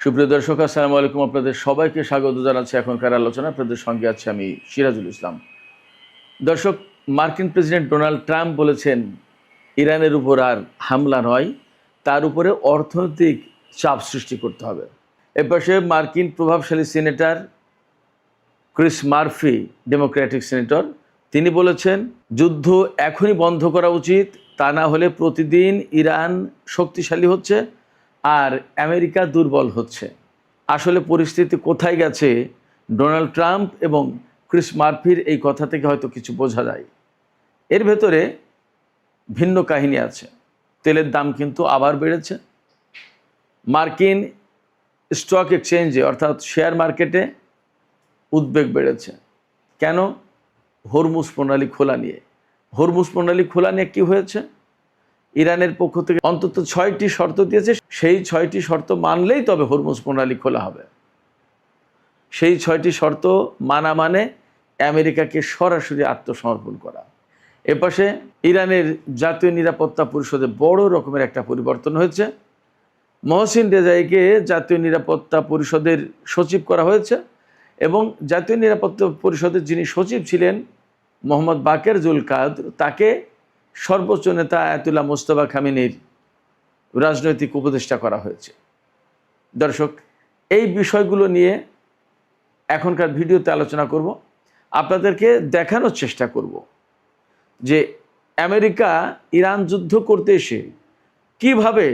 সুপ্রিয় দর্শক, আসসালামু আলাইকুম। আপনাদের সবাইকে স্বাগত জানাচ্ছি এখনকার আলোচনা। আপনাদের সঙ্গে আছি আমি সিরাজুল ইসলাম। দর্শক, মার্কিন প্রেসিডেন্ট ডোনাল্ড ট্রাম্প বলেছেন ইরানের উপর আর হামলা নয়, তার উপরে অর্থনৈতিক চাপ সৃষ্টি করতে হবে। এপাশে মার্কিন প্রভাবশালী senator Chris Murphy, Democratic senator, তিনি বলেছেন যুদ্ধ এখনই বন্ধ করা উচিত, তা না হলে প্রতিদিন ইরান শক্তিশালী হচ্ছে আর আমেরিকা দুর্বল হচ্ছে। আসলে পরিস্থিতি কোথায় গেছে, ডোনাল্ড ট্রাম্প এবং ক্রিস মার্ফির এই কথা থেকে হয়তো কিছু বোঝা যায়। এর ভেতরে ভিন্ন কাহিনী আছে। তেলের দাম কিন্তু আবার বেড়েছে। মার্কিন স্টক এক্সচেঞ্জে অর্থাৎ শেয়ার মার্কেটে উদ্বেগ বেড়েছে। কেন? হরমুজ প্রণালী খোলা নিয়ে। হরমুজ প্রণালী খোলা নিয়ে কী হয়েছে? ইরানের পক্ষ থেকে অন্তত 6টি শর্ত দিয়েছে, সেই 6টি শর্ত মানলেই তবে হরমুজ প্রণালী খোলা হবে। সেই 6টি শর্ত মানা মানে আমেরিকাকে সরাসরি আত্মসমর্পণ করা। এপাশে ইরানের জাতীয় নিরাপত্তা পরিষদে বড় রকমের একটা পরিবর্তন হয়েছে। মহসিন রেজাইকে জাতীয় নিরাপত্তা পরিষদের সচিব করা হয়েছে এবং জাতীয় নিরাপত্তা পরিষদের যিনি সচিব ছিলেন মোহাম্মদ বাকের জুলকাদর, তাকে সর্বোচ্চ নেতা আয়াতুল্লাহ মোস্তফা খামেনির রাজনৈতিক উপদেষ্টা করা হয়েছে। দর্শক, এই বিষয়গুলো নিয়ে এখনকার ভিডিওতে আলোচনা করব। আপনাদেরকে দেখানোর চেষ্টা করব যে আমেরিকা ইরান যুদ্ধ করতে এসে কিভাবে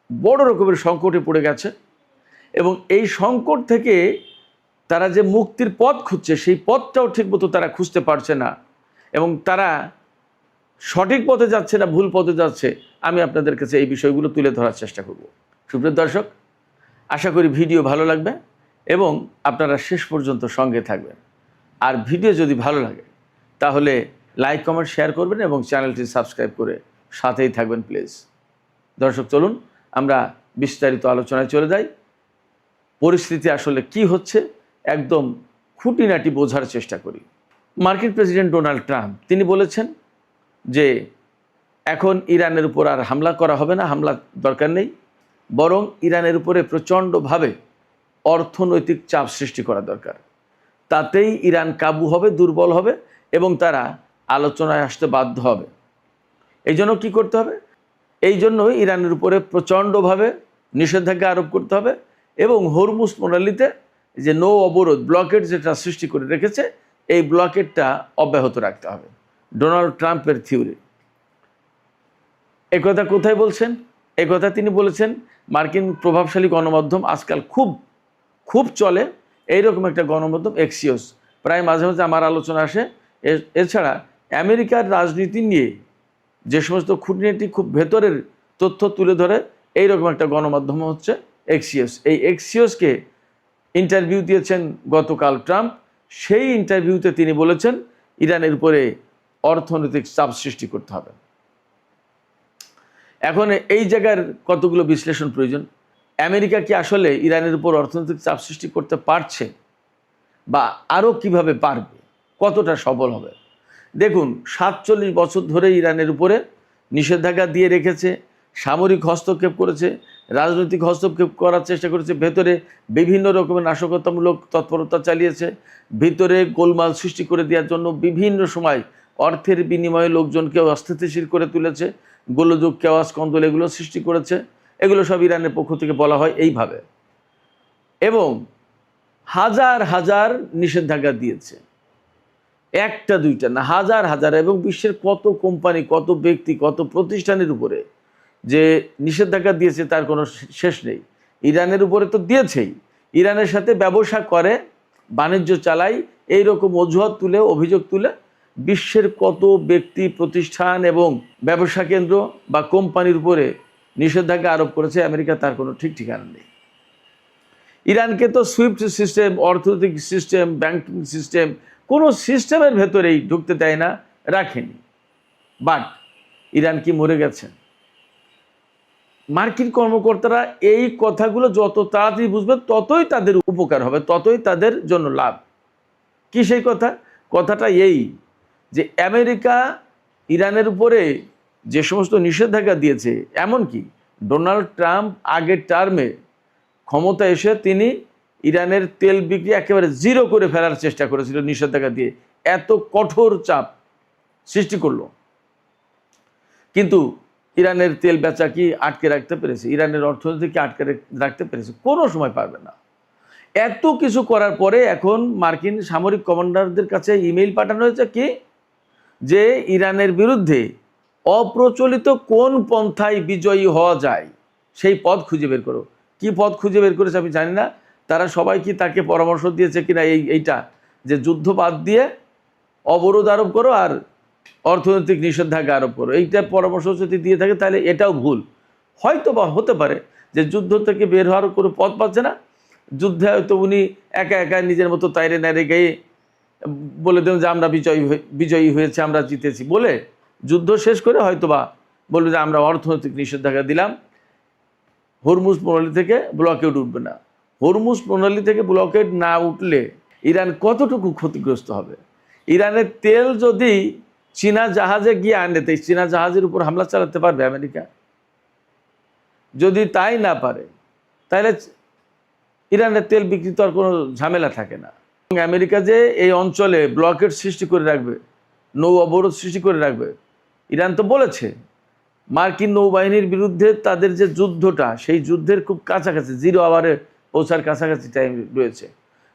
বড় রকমের সংকটে পড়ে গেছে এবং এই সংকট থেকে তারা যে মুক্তির পথ খুঁজছে, সেই পথটাও ঠিকমতো তারা খুঁজতে পারছে না এবং তারা সঠিক পথে যাচ্ছে না ভুল পথে যাচ্ছে। আমি আপনাদের কাছে এই বিষয়গুলো তুলে ধরার চেষ্টা করব। সুপ্রিয় দর্শক, আশা করি ভিডিও ভালো লাগবে এবং আপনারা শেষ পর্যন্ত সঙ্গে থাকবেন। আর ভিডিও যদি ভালো লাগে তাহলে লাইক, কমেন্ট, শেয়ার করবেন এবং চ্যানেলটি সাবস্ক্রাইব করে সাথেই থাকবেন প্লিজ। দর্শক, চলুন আমরা বিস্তারিত আলোচনায় চলে যাই। পরিস্থিতি আসলে কি হচ্ছে একদম খুঁটিনাটি বোঝার চেষ্টা করি। মার্কিন প্রেসিডেন্ট ডোনাল্ড ট্রাম্প তিনি বলেছেন যে এখন ইরানের উপর আর হামলা করা হবে না, হামলা দরকার নেই, বরং ইরানের উপরে প্রচণ্ডভাবে অর্থনৈতিক চাপ সৃষ্টি করা দরকার। তাতেই ইরান কাবু হবে, দুর্বল হবে এবং তারা আলোচনায় আসতে বাধ্য হবে। এই জন্য কী করতে হবে? এই জন্যই ইরানের উপরে প্রচণ্ডভাবে নিষেধাজ্ঞা আরোপ করতে হবে এবং হরমুজ প্রণালীতে যে নৌ অবরোধ, ব্লকেট যেটা সৃষ্টি করে রেখেছে, এই ব্লকেটটা অব্যাহত রাখতে হবে। ডোনাল্ড ট্রাম্পের থিওরি। একথা কোথায় বলছেন? একথা তিনি বলেছেন মার্কিন প্রভাবশালী গণমাধ্যম আজকাল খুব চলে এইরকম একটা গণমাধ্যম এক্সিওস, প্রায় মাঝে মাঝে আমার আলোচনা আসে। এছাড়া আমেরিকার রাজনীতি নিয়ে যে সমস্ত খুঁটিনাটি খুব ভেতরের তথ্য তুলে ধরে এইরকম একটা গণমাধ্যম হচ্ছে এক্সিওস। এই এক্সিওসকে ইন্টারভিউ দিয়েছেন গতকাল ট্রাম্প। সেই ইন্টারভিউতে তিনি বলেছেন ইরানের উপরে অর্থনৈতিক চাপ সৃষ্টি করতে হবে। এখন এই জায়গার কতগুলো বিশ্লেষণ প্রয়োজন। আমেরিকা কি আসলে ইরানের উপর অর্থনৈতিক চাপ সৃষ্টি করতে পারছে বা আরও কিভাবে পারবে, কতটা সফল হবে? দেখুন, 47 বছর ধরে ইরানের উপরে নিষেধাজ্ঞা দিয়ে রেখেছে, সামরিক হস্তক্ষেপ করেছে, রাজনৈতিক হস্তক্ষেপ করার চেষ্টা করেছে, ভেতরে বিভিন্ন রকমের নাশকতামূলক তৎপরতা চালিয়েছে, ভিতরে গোলমাল সৃষ্টি করে দেওয়ার জন্য বিভিন্ন সময় অর্থের বিনিময়ে লোকজনকে অস্থিতিশীল করে তুলেছে, গোলযোগ, কেওয়াস, কন্দল এগুলো সৃষ্টি করেছে। এগুলো সব ইরানের পক্ষ থেকে বলা হয় এইভাবে। এবং হাজার হাজার নিষেধাজ্ঞা দিয়েছে, একটা দুইটা না, হাজার হাজার, এবং বিশ্বের কত কোম্পানি, কত ব্যক্তি, কত প্রতিষ্ঠানের উপরে যে নিষেধাজ্ঞা দিয়েছে তার কোনো শেষ নেই। ইরানের উপরে তো দিয়েছেই, ইরানের সাথে ব্যবসা করে, বাণিজ্য চালায়, এইরকম অজুহাত তুলে, অভিযোগ তুলে বিশ্বের কত ব্যক্তি, প্রতিষ্ঠান এবং ব্যবসা কেন্দ্র বা কোম্পানির উপরে নিষেধাজ্ঞা আরোপ করেছে আমেরিকা, তার কোনো ঠিক ঠিকানা নেই। ইরানকে তো সুইফট সিস্টেম, অর্থনৈতিক সিস্টেম, ব্যাংকিং সিস্টেম, কোনো সিস্টেমের ভেতরেই ঢুকতে দেয় না, রাখেনি। বাট ইরান কি মরে গেছে? মার্কিন কর্মকর্তারা এই কথাগুলো যত তাড়াতাড়ি বুঝবে ততই তাদের উপকার হবে, ততই তাদের জন্য লাভ। কি সেই কথা? কথাটা এই যে আমেরিকা ইরানের উপরে যে সমস্ত নিষেধাজ্ঞা দিয়েছে, এমনকি ডোনাল্ড ট্রাম্প আগের টার্মে ক্ষমতা এসে তিনি ইরানের তেল বিক্রি একেবারে জিরো করে ফেলার চেষ্টা করেছিল নিষেধাজ্ঞা দিয়ে, এত কঠোর চাপ সৃষ্টি করলো। কিন্তু ইরানের তেল বেচা কি আটকে রাখতে পেরেছে? ইরানের অর্থনীতি কি আটকে রাখতে পেরেছে? কোনো সময় পারবে না। এত কিছু করার পরে এখন মার্কিন সামরিক কমান্ডারদের কাছে ইমেইল পাঠানো হয়েছে কি, যে ইরানের বিরুদ্ধে অপ্রচলিত কোন পন্থায় বিজয়ী হওয়া যায় সেই পথ খুঁজে বের করো। কি পথ খুঁজে বের করেছে আমি জানি না। তারা সবাই কি তাকে পরামর্শ দিয়েছে কিনা এইটা যে যুদ্ধ বাদ দিয়ে অবরোধ আরোপ করো আর অর্থনৈতিক নিষেধাজ্ঞা আরোপ করো, এইটা পরামর্শ যদি দিয়ে থাকে তাহলে এটাও ভুল। হয়তো বা হতে পারে যে যুদ্ধ থেকে বের হওয়ার কোনো পথ পাচ্ছে না, যুদ্ধে হয়তো উনি একা একা নিজের মতো তাইরে নাইরে গিয়ে বলে দেন যে আমরা বিজয়ী হয়েছে, আমরা জিতেছি বলে যুদ্ধ শেষ করে হয়তো বা বলবে যে আমরা অর্থনৈতিক নিষেধাজ্ঞা দিলাম, হরমুজ প্রণালী থেকে ব্লকেড উঠবে না। হরমুজ প্রণালী থেকে ব্লকেড না উঠলে ইরান কতটুকু ক্ষতিগ্রস্ত হবে? ইরানের তেল যদি চীনা জাহাজে গিয়ে আনে, তাই চীনা জাহাজের উপর হামলা চালাতে পারবে আমেরিকা? যদি তাই না পারে তাহলে ইরানের তেল বিক্রি তো আর কোনো ঝামেলা থাকে না। আমেরিকা যে এই অঞ্চলে ব্লকেড সৃষ্টি করে রাখবে, নৌ অবরোধ সৃষ্টি করে রাখবে, ইরান তো বলেছে মার্কিন নৌবাহিনীর বিরুদ্ধে তাদের যে যুদ্ধটা, সেই যুদ্ধের খুব কাছাকাছি, 0 আওয়ারে পৌঁছার কাছাকাছি টাইম রয়েছে।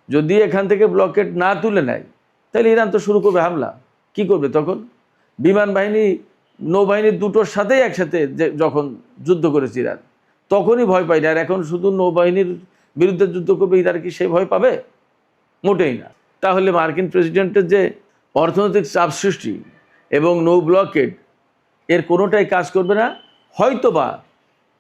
যদি এখান থেকে ব্লকেড না তুলে নেয় তাহলে ইরান তো শুরু করবে হামলা। কি করবে তখন? বিমান বাহিনী নৌবাহিনী দুটোর সাথেই একসাথে যখন যুদ্ধ করেছে ইরান, তখনই ভয় পায় না। আর এখন শুধু নৌবাহিনীর বিরুদ্ধে যুদ্ধ করবে, ইরান কি সেই ভয় পাবে? মোটেই না। তাহলে মার্কিন প্রেসিডেন্টের যে অর্থনৈতিক চাপ সৃষ্টি এবং নৌ ব্লকেড, এর কোনোটাই কাজ করবে না। হয়তোবা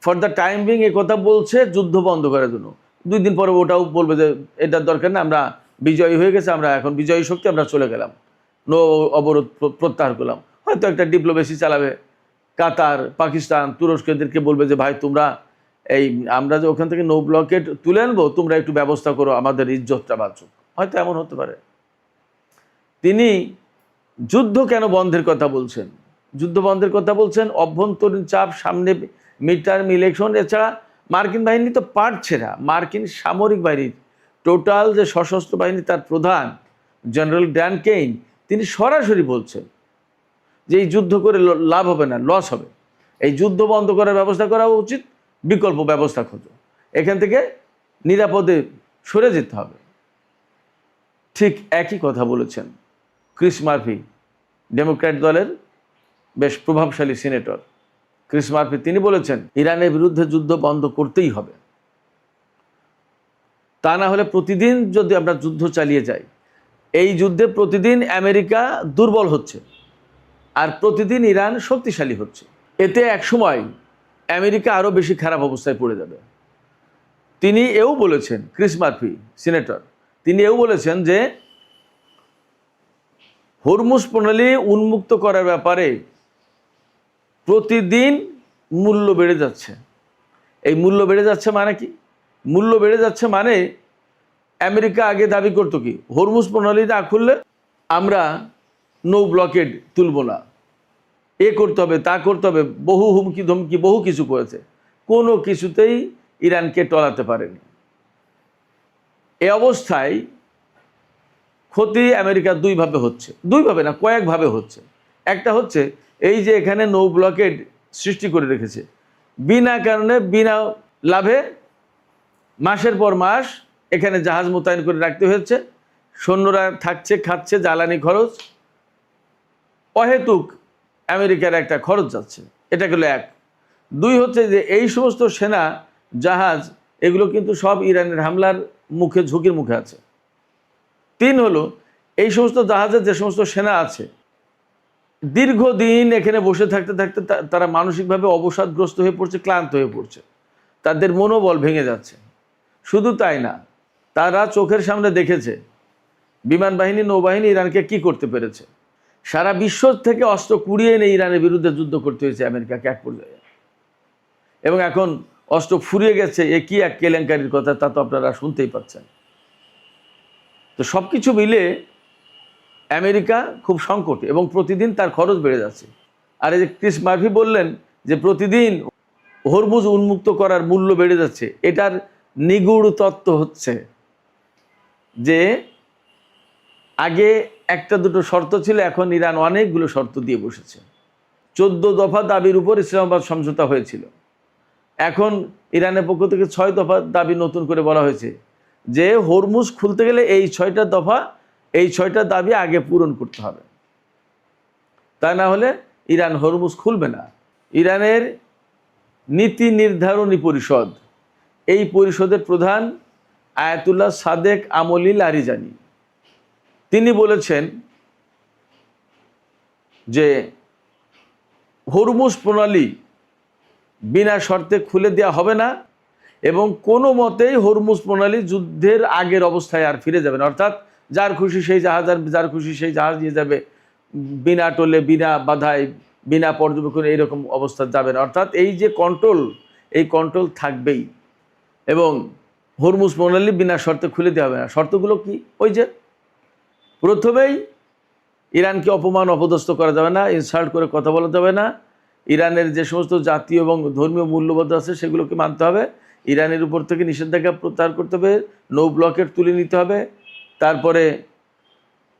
for the time being a কথা বলছে যুদ্ধ বন্ধ করার জন্য, 2 দিন পরে ওটাও বলবে যে এটার দরকার না, আমরা বিজয়ী হয়ে গেছে, আমরা এখন বিজয়ী শক্তি, আমরা চলে গেলাম, নৌ অবরোধ প্রত্যাহার করলাম। হয়তো একটা ডিপ্লোমেসি চালাবে, কাতার, পাকিস্তান, তুরস্ক এদেরকে বলবে যে ভাই তোমরা আমরা যে ওখান থেকে নৌ ব্লকেড তুলে আনবো, তোমরা একটু ব্যবস্থা করো, আমাদের ইজ্জতটা বাঁচুক। হয়তো এমন হতে পারে। তিনি যুদ্ধ কেন বন্ধের কথা বলছেন? যুদ্ধ বন্ধের কথা বলছেন অভ্যন্তরীণ চাপ, সামনে মিড টার্ম ইলেকশন, এছাড়া মার্কিন বাহিনী তো পারছে না। মার্কিন সামরিক বাহিনীর টোটাল যে সশস্ত্র বাহিনী, তার প্রধান জেনারেল ড্যান কেইন তিনি সরাসরি বলছেন যে এই যুদ্ধ করে লাভ হবে না, লস হবে, এই যুদ্ধ বন্ধ করার ব্যবস্থা করা উচিত, বিকল্প ব্যবস্থা খোঁজো, এখান থেকে নিরাপদে সরে যেতে হবে। ঠিক একই কথা বলেছেন ক্রিস মার্ফি, ডেমোক্র্যাট দলের বেশ প্রভাবশালী সিনেটর ক্রিস মার্ফি। তিনি বলেছেন ইরানের বিরুদ্ধে যুদ্ধ বন্ধ করতেই হবে, তা না হলে প্রতিদিন যদি আমরা যুদ্ধ চালিয়ে যাই, এই যুদ্ধে প্রতিদিন আমেরিকা দুর্বল হচ্ছে আর প্রতিদিন ইরান শক্তিশালী হচ্ছে, এতে একসময় আমেরিকা আরও বেশি খারাপ অবস্থায় পড়ে যাবে। তিনি এও বলেছেন, ক্রিস মার্ফি সিনেটর, তিনি এও বলেছেন যে হরমুজ প্রণালী উন্মুক্ত করার ব্যাপারে প্রতিদিন মূল্য বেড়ে যাচ্ছে। এই মূল্য বেড়ে যাচ্ছে মানে কি? মূল্য বেড়ে যাচ্ছে মানে আমেরিকা আগে দাবি করতো কি, হরমুজ প্রণালী না খুললে আমরা নৌ ব্লকেড তুলব না, এ করতে হবে, তা করতে হবে, বহু হুমকি ধমকি, বহু কিছু করেছে, কোনো কিছুতেই ইরানকে টলাতে পারেনি। এ অবস্থায় ক্ষতি আমেরিকা দুইভাবে হচ্ছে, দুইভাবে না কয়েকভাবে হচ্ছে। একটা হচ্ছে এই যে এখানে নৌ ব্লকেড সৃষ্টি করে রেখেছে, বিনা কারণে বিনা লাভে মাসের পর মাস এখানে জাহাজ মোতায়েন করে রাখতে হয়েছে, সৈন্যরা থাকছে, খাচ্ছে, জ্বালানি খরচ, অহেতুক আমেরিকার একটা খরচ যাচ্ছে। এটা গেল এক। 2 হচ্ছে যে এই সমস্ত সেনা জাহাজ এগুলো কিন্তু সব ইরানের হামলার মুখে, ঝুঁকির মুখে আছে। 3 হলো এই সমস্ত জাহাজের যে সমস্ত সেনা আছে, দীর্ঘদিন এখানে বসে থাকতে থাকতে তারা মানসিকভাবে অবসাদগ্রস্ত হয়ে পড়ছে, ক্লান্ত হয়ে পড়ছে, তাদের মনোবল ভেঙে যাচ্ছে। শুধু তাই না, তারা চোখের সামনে দেখেছে বিমান বাহিনী, নৌবাহিনী ইরানকে কি করতে পেরেছে। সারা বিশ্ব থেকে অস্ত্র কুড়িয়ে এনে ইরানের বিরুদ্ধে যুদ্ধ করতে হয়েছে আমেরিকাকে এক পর্যায়ে, এবং এখন অস্ত্র ফুরিয়ে গেছে। এ কি এক কেলেঙ্কারির কথা, তা তো আপনারা শুনতেই পাচ্ছেন। তো সব কিছু মিলে আমেরিকা খুব সংকটে এবং প্রতিদিন তার খরচ বেড়ে যাচ্ছে। আর এই যে ক্রিস মার্ফি বললেন যে প্রতিদিন হরমুজ উন্মুক্ত করার মূল্য বেড়ে যাচ্ছে, এটার নিগূঢ় তত্ত্ব হচ্ছে যে আগে একটা দুটো শর্ত ছিল, এখন ইরান অনেকগুলো শর্ত দিয়ে বসেছে। 14 দফা দাবির উপর ইসলামাবাদ সমঝোতা হয়েছিল, এখন ইরানের পক্ষ থেকে 6 দফা দাবি নতুন করে বলা হয়েছে যে হরমুজ খুলতে গেলে এই 6টা দফা, এই 6টা দাবি আগে পূরণ করতে হবে, তা না হলে ইরান হরমুজ খুলবে না। ইরানের নীতি নির্ধারণী পরিষদ, এই পরিষদের প্রধান আয়াতুল্লাহ সাদেক আমলি লারিজানি, তিনি বলেছেন যে হরমুজ প্রণালী বিনা শর্তে খুলে দেওয়া হবে না এবং কোনো মতেই হরমুজ প্রণালী যুদ্ধের আগের অবস্থায় আর ফিরে যাবে না। অর্থাৎ যার খুশি সেই জাহাজ আর যার খুশি সেই জাহাজ নিয়ে যাবে, বিনা টোলে, বিনা বাধায়, বিনা পর্যবেক্ষণে এইরকম অবস্থা যাবে না। অর্থাৎ এই যে কন্ট্রোল, এই কন্ট্রোল থাকবেই এবং হরমুজ প্রণালী বিনা শর্তে খুলে দেওয়া হবে না। শর্তগুলো কি? ওই যে প্রথমেই ইরানকে অপমান অপদস্থ করা যাবে না, ইনসাল্ট করে কথা বলা যাবে না, ইরানের যে সমস্ত জাতীয় এবং ধর্মীয় মূল্যবোধ আছে সেগুলোকে মানতে হবে, ইরানের উপর থেকে নিষেধাজ্ঞা প্রত্যাহার করতে হবে, নো ব্লকেট তুলে নিতে হবে, তারপরে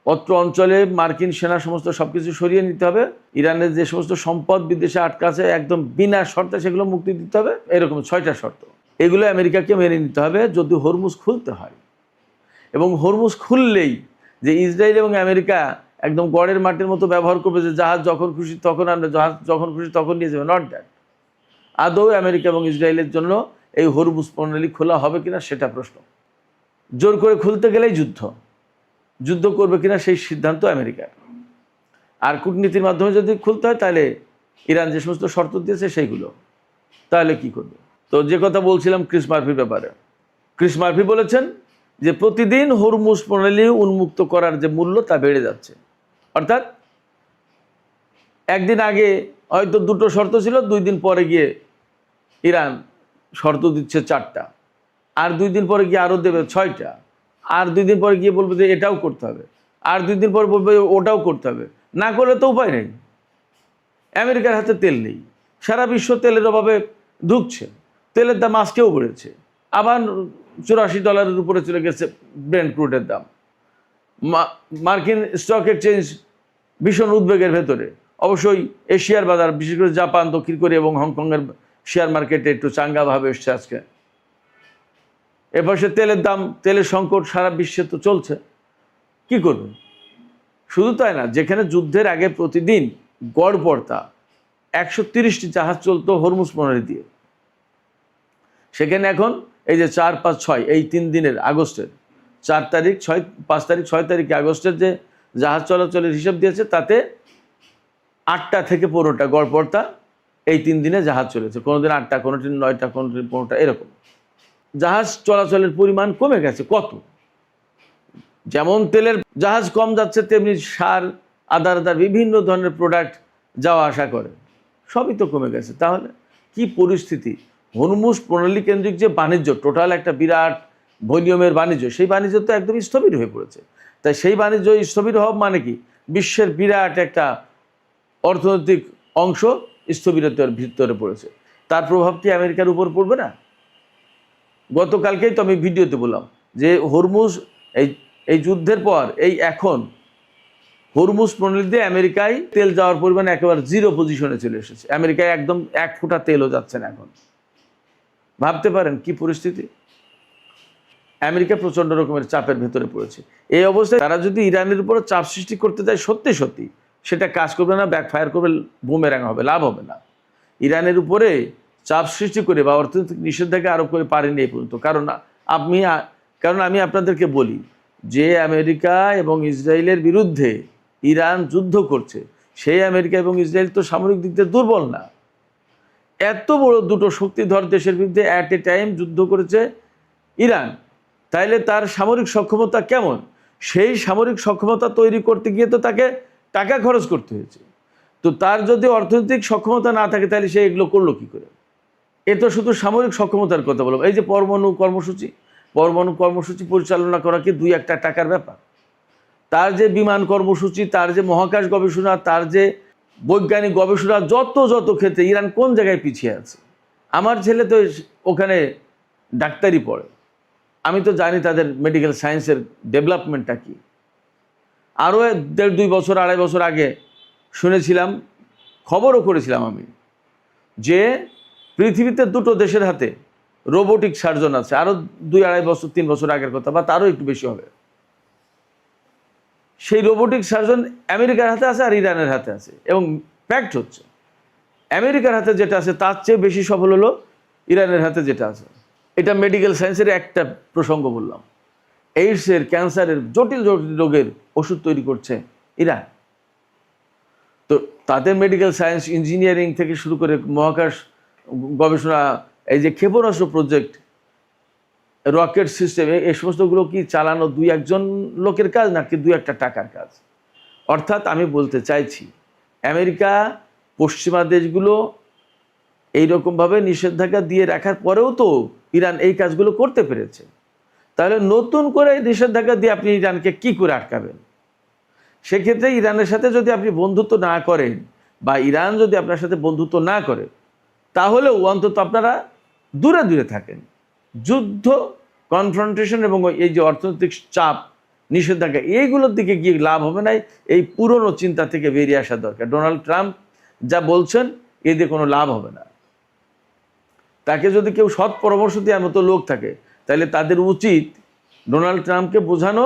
অত্র অঞ্চলে মার্কিন সেনা সমস্ত সব কিছু সরিয়ে নিতে হবে, ইরানের যে সমস্ত সম্পদ বিদেশে আটকা আছে একদম বিনা শর্তে সেগুলো মুক্তি দিতে হবে। এরকম 6টা শর্ত, এগুলো আমেরিকাকে মেনে নিতে হবে যদি হরমুজ খুলতে হয়। এবং হরমুজ খুললেই যে ইসরায়েল এবং আমেরিকা একদম গড়ের মাটির মতো ব্যবহার করবে, যে জাহাজ যখন খুশি তখন আনবে, জাহাজ যখন খুশি তখন নিয়ে যাবে, নট দ্যাট। আদৌ আমেরিকা এবং ইসরায়েলের জন্য এই হরমুজ প্রণালী খোলা হবে কিনা সেটা প্রশ্ন। জোর করে খুলতে গেলেই যুদ্ধ করবে কিনা সেই সিদ্ধান্ত আমেরিকার। আর কূটনীতির মাধ্যমে যদি খুলতে হয় তাহলে ইরান যে সমস্ত শর্ত দিয়েছে সেইগুলো, তাহলে কি করবে? তো যে কথা বলছিলাম ক্রিস মার্ফির ব্যাপারে, ক্রিস মার্ফি বলেছেন যে প্রতিদিন হরমুজ প্রণালী উন্মুক্ত করার যে মূল্য তা বেড়ে যাচ্ছে। অর্থাৎ একদিন আগে হয়তো 2টো শর্ত ছিল, 2 দিন পরে গিয়ে ইরান শর্ত দিচ্ছে 4টা, আর 2 দিন পরে গিয়ে আরও দেবে 6টা, আর 2 দিন পরে গিয়ে বলবে যে এটাও করতে হবে, আর 2 দিন পরে বলবে ওটাও করতে হবে। না করলে তো উপায় নেই, আমেরিকার হাতে তেল নেই, সারা বিশ্ব তেলের অভাবে ধুঁকছে, তেলের দাম আজকেও বেড়েছে, আবার $84 উপরে চলে গেছে ব্রেন্ট ক্রুডের দাম। মার্কিন স্টক এক্সচেঞ্জ ভীষণ উদ্বেগের ভেতরে। অবশ্যই এশিয়ার বাজার, বিশেষ করে জাপান, দক্ষিণ কোরিয়া এবং হংকংয়ের শেয়ার মার্কেটে একটু চাঙ্গাভাবে এসছে আজকে। এপাশে তেলের দাম, তেলের সংকট সারা বিশ্বে তো চলছে, কি করবে? শুধু তাই না, যেখানে যুদ্ধের আগে প্রতিদিন গড় পড়তা 130টি জাহাজ চলতো হরমুজ প্রণালী দিয়ে, সেখানে এখন এই যে 4, 5, 6 এই 3 দিনের আগস্টের 4 তারিখ, 5 তারিখ, 6 তারিখে আগস্টের যে জাহাজ চলাচলের হিসাব দিয়েছে তাতে 8টা থেকে 15টা গড় পড়তা এই 3 দিনে জাহাজ চলেছে। কোনোদিন 8টা, কোনোদিন 9টা, কোনোদিন 15টা, এরকম জাহাজ চলাচলের পরিমাণ কমে গেছে। কত? যেমন তেলের জাহাজ কম যাচ্ছে, তেমনি সার, আদার বিভিন্ন ধরনের প্রোডাক্ট যাওয়া আসা করে, সবই তো কমে গেছে। তাহলে কি পরিস্থিতি? হরমুজ প্রণালী কেন্দ্রিক যে বাণিজ্য, টোটাল একটা বিরাট ভলিউমের বাণিজ্য, সেই বাণিজ্য তো একদম স্থবির হয়ে পড়েছে। তাই সেই বাণিজ্য স্থবির হওয়া মানে কি? বিশ্বের বিরাট একটা অর্থনৈতিক অংশ স্থবিরতার ভিতরে পড়েছে। তার প্রভাব কি আমেরিকার উপর পড়বে না? গতকালকেই তো আমি ভিডিওতে বললাম যে হরমুজ এই যুদ্ধের পর এখন হরমুজ প্রণালী দিয়ে আমেরিকায় তেল যাওয়ার পরিমাণ একেবারে 0 পজিশনে চলে এসেছে। আমেরিকায় একদম 1 ফোঁটা তেলও যাচ্ছে না এখন। ভাবতে পারেন কি পরিস্থিতি? আমেরিকা প্রচণ্ড রকমের চাপের ভেতরে পড়েছে। এই অবস্থায় তারা যদি ইরানের উপর চাপ সৃষ্টি করতে যায়, সত্যি সত্যি সেটা কাজ করবে না, ব্যাকফায়ার করবে, বুমেরাং হবে, লাভ হবে না। ইরানের উপরে চাপ সৃষ্টি করে বা অর্থনৈতিক নিষেধাজ্ঞা আরোপ করে পারেনি এই পর্যন্ত। কারণ আমি আপনাদেরকে বলি যে আমেরিকা এবং ইসরায়েলের বিরুদ্ধে ইরান যুদ্ধ করছে, সেই আমেরিকা এবং ইসরায়েল তো সামরিক দিক দিয়ে দুর্বল না। এত বড় দুটো শক্তিধর দেশের বিরুদ্ধে অ্যাট এ টাইম যুদ্ধ করেছে ইরান, তাইলে তার সামরিক সক্ষমতা কেমন? সেই সামরিক সক্ষমতা তৈরি করতে গিয়ে তো তাকে টাকা খরচ করতে হয়েছে। তো তার যদি অর্থনৈতিক সক্ষমতা না থাকে তাহলে সে এগুলো করলো কী করে? এ তো শুধু সামরিক সক্ষমতার কথা বলবো। এই যে পরমাণু কর্মসূচি পরিচালনা করা কি 2-1 টাকার ব্যাপার? তার যে বিমান কর্মসূচি, তার যে মহাকাশ গবেষণা, তার যে বৈজ্ঞানিক গবেষণা, যত ক্ষেত্রে ইরান কোন জায়গায় পিছিয়ে আছে। আমার ছেলে তো ওখানে ডাক্তারি পড়ে, আমি তো জানি তাদের মেডিকেল সায়েন্সের ডেভেলপমেন্টটা কী। আরও 1.5-2 বছর 2.5 বছর আগে শুনেছিলাম, খবরও করেছিলাম আমি, যে পৃথিবীতে 2টো দেশের হাতে রোবোটিক সার্জন আছে। আরও 2-2.5 বছর 3 বছর আগের কথা, বা তারও একটু বেশি হবে। সেই রোবোটিক সার্জন আমেরিকার হাতে আছে আর ইরানের হাতে আছে। এবং ফ্যাক্ট হচ্ছে, আমেরিকার হাতে যেটা আছে তার চেয়ে বেশি সফল হলো ইরানের হাতে যেটা আছে। এটা মেডিকেল সায়েন্সের একটা প্রসঙ্গ বললাম। এইডসের, ক্যান্সারের, জটিল জটিল রোগের ওষুধ তৈরি করছে ইরান। তো তাদের মেডিকেল সায়েন্স, ইঞ্জিনিয়ারিং থেকে শুরু করে মহাকাশ গবেষণা, এই যে ক্ষেপণাস্ত্র প্রজেক্ট, রকেট সিস্টেম, এই সমস্তগুলো কি চালানো 2-1 লোকের কাজ, নাকি 2-1 টাকার কাজ? অর্থাৎ আমি বলতে চাইছি, আমেরিকা, পশ্চিমা দেশগুলো এইরকমভাবে নিষেধাজ্ঞা দিয়ে রাখার পরেও তো ইরান এই কাজগুলো করতে পেরেছে। তাহলে নতুন করে নিষেধাজ্ঞা দিয়ে আপনি ইরানকে কি করে আটকাবেন? সেক্ষেত্রে ইরানের সাথে যদি আপনি বন্ধুত্ব না করেন, বা ইরান যদি আপনার সাথে বন্ধুত্ব না করে, তাহলেও অন্তত আপনারা দূরে দূরে থাকেন। যুদ্ধ, কনফ্রন্টেশন এবং এই যে অর্থনৈতিক চাপ, নিষেধাজ্ঞা, এইগুলোর দিকে গিয়ে লাভ হবে না। এই পুরনো চিন্তা থেকে বেরিয়ে আসা দরকার। ডোনাল্ড ট্রাম্প যা বলছেন, এতে কোনো লাভ হবে না। তাকে যদি কেউ সৎ পরামর্শ দেওয়ার মতো লোক থাকে, তাহলে তাদের উচিত ডোনাল্ড ট্রাম্পকে বোঝানো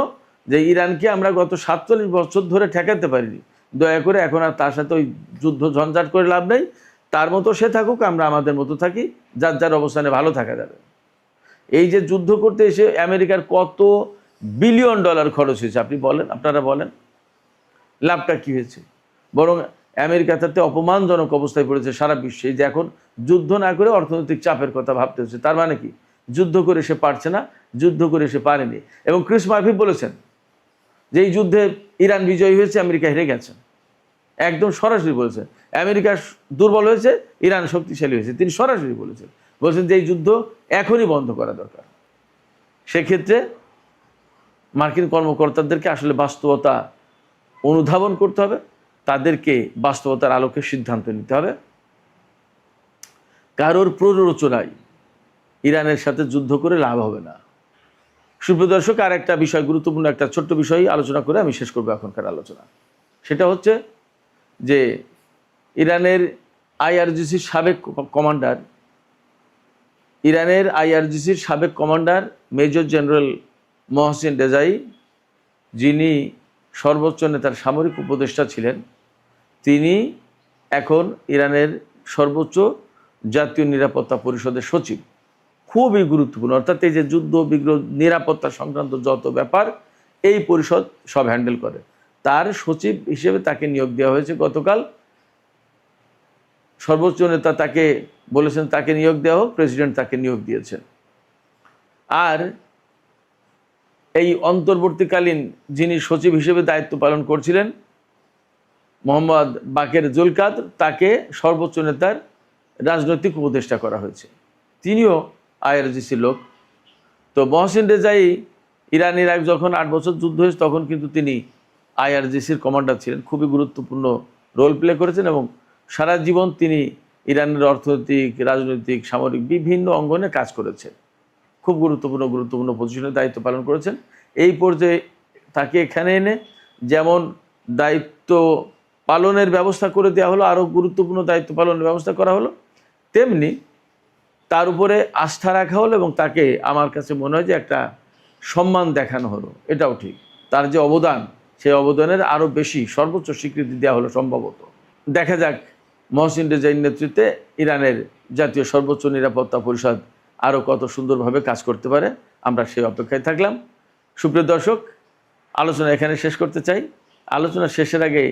যে ইরানকে আমরা গত 47 বছর ধরে ঠেকাতে পারিনি, দয়া করে এখন আর তার সাথে ওই যুদ্ধ ঝঞ্ঝাট করে লাভ নেই। তার মতো সে থাকুক, আমরা আমাদের মতো থাকি, যার যার অবস্থানে ভালো থাকা যাবে। এই যে যুদ্ধ করতে এসে আমেরিকার কত বিলিয়ন ডলার খরচ হয়েছে আপনি বলেন, আপনারা বলেন, লাভটা কী হয়েছে? বরং আমেরিকা তাতে অপমানজনক অবস্থায় পড়েছে সারা বিশ্বে। যে এখন যুদ্ধ না করে অর্থনৈতিক চাপের কথা ভাবতে হচ্ছে। তার মানে কি? যুদ্ধ করে সে পারছে না, যুদ্ধ করে সে পারেনি। এবং ক্রিস মার্ফি বলেছেন যে এই যুদ্ধে ইরান বিজয়ী হয়েছে, আমেরিকা হেরে গেছে। একদম সরাসরি বলেছেন। আমেরিকা দুর্বল হয়েছে, ইরান শক্তিশালী হয়েছে। তিনি সরাসরি বলেছেন যে এই যুদ্ধ এখনই বন্ধ করা দরকার। সেক্ষেত্রে মার্কিন কর্মকর্তাদেরকে আসলে বাস্তবতা অনুধাবন করতে হবে, তাদেরকে বাস্তবতার আলোকে সিদ্ধান্ত নিতে হবে। কারোর প্ররোচনায় ইরানের সাথে যুদ্ধ করে লাভ হবে না। সুপ্রিয় দর্শক, আর একটা বিষয়, গুরুত্বপূর্ণ একটা ছোট্ট বিষয় আলোচনা করে আমি শেষ করবো এখনকার আলোচনা। সেটা হচ্ছে যে ইরানের আইআরজিসির সাবেক commander major general Mohsin Rezaei, যিনি সর্বোচ্চ নেতার সামরিক উপদেষ্টা ছিলেন, তিনি এখন ইরানের সর্বোচ্চ জাতীয় নিরাপত্তা পরিষদের সচিব। খুবই গুরুত্বপূর্ণ। অর্থাৎ এই যে যুদ্ধ বিগ্রহ, নিরাপত্তা সংক্রান্ত যত ব্যাপার এই পরিষদ সব হ্যান্ডেল করে। তার সচিব হিসেবে তাকে নিয়োগ দেওয়া হয়েছে গতকাল। সর্বোচ্চ নেতা তাকে বলেছেন তাকে নিয়োগ দেওয়া হোক, প্রেসিডেন্ট তাকে নিয়োগ দিয়েছেন। আর এই অন্তর্বর্তীকালীন যিনি সচিব হিসেবে দায়িত্ব পালন করছিলেন, মোহাম্মদ বাকের জুলকাদ, তাকে সর্বোচ্চ নেতার রাজনৈতিক উপদেষ্টা করা হয়েছে। তিনিও আইআরজিসির লোক। তো মহসিন রেজাই, ইরান ইরাক যখন 8 বছর যুদ্ধ হয়েছে, তখন কিন্তু তিনি আইআরজিসির কমান্ডার ছিলেন। খুবই গুরুত্বপূর্ণ রোল প্লে করেছেন এবং সারা জীবন তিনি ইরানের অর্থনৈতিক, রাজনৈতিক, সামরিক বিভিন্ন অঙ্গনে কাজ করেছেন। খুব গুরুত্বপূর্ণ পজিশনে দায়িত্ব পালন করেছেন। এই পর্যায়ে তাকে এখানে এনে যেমন দায়িত্ব পালনের ব্যবস্থা করে দেওয়া হলো, আরও গুরুত্বপূর্ণ দায়িত্ব পালনের ব্যবস্থা করা হলো, তেমনি তার উপরে আস্থা রাখা হলো এবং তাকে, আমার কাছে মনে হয় যে একটা সম্মান দেখানো হলো। এটাও ঠিক, তার যে অবদান, সেই অবদানের আরও বেশি সর্বোচ্চ স্বীকৃতি দেওয়া হলো সম্ভবত। দেখা যাক মহসিন রেজাইর নেতৃত্বে ইরানের জাতীয় সর্বোচ্চ নিরাপত্তা পরিষদ আরও কত সুন্দরভাবে কাজ করতে পারে। আমরা সেই অপেক্ষায় থাকলাম। সুপ্রিয় দর্শক, আলোচনা এখানে শেষ করতে চাই। আলোচনা শেষের আগে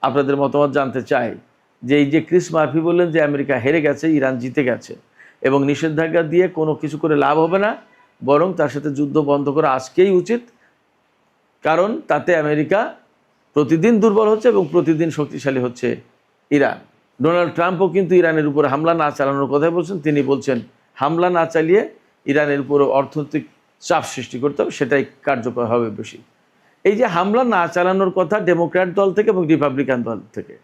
আপনাদের মতামত জানতে চাই যে এই যে ক্রিস মার্ফি বললেন যে আমেরিকা হেরে গেছে, ইরান জিতে গেছে এবং নিষেধাজ্ঞা দিয়ে কোনো কিছু করে লাভ হবে না, বরং তার সাথে যুদ্ধ বন্ধ করা আজকেই উচিত। কারণ তাতে আমেরিকা প্রতিদিন দুর্বল হচ্ছে এবং প্রতিদিন শক্তিশালী হচ্ছে ইরান। ডোনাল্ড ট্রাম্পও কিন্তু ইরানের উপর হামলা না চালানোর কথাই বলছেন। তিনি বলছেন হামলা না চালিয়ে ইরানের উপর অর্থনৈতিক চাপ সৃষ্টি করতে হবে, সেটাই কার্যকর হবে বেশি। এই যে হামলা না চালানোর কথা ডেমোক্র্যাট দল থেকে এবং রিপাবলিকান দল থেকে,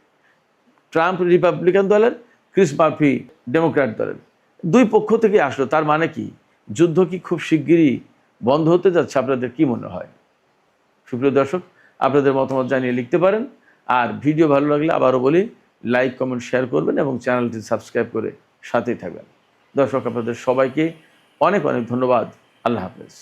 ট্রাম্প রিপাবলিকান দলের, ক্রিস মার্ফি ডেমোক্র্যাট দলের, দুই পক্ষ থেকে আসলো। তার মানে কি? যুদ্ধ কি খুব শিগগিরই বন্ধ হতে যাচ্ছে? আপনাদের কি মনে হয়? সুপ্রিয় দর্শক, আপনাদের মতামত জানিয়ে লিখতে পারেন। আর ভিডিও ভালো লাগলে আবারও বলি, লাইক, কমেন্ট, শেয়ার করবেন এবং চ্যানেলটি সাবস্ক্রাইব করে সাথেই থাকবেন। দর্শক, আপনাদের সবাইকে অনেক অনেক ধন্যবাদ। আল্লাহ হাফেজ।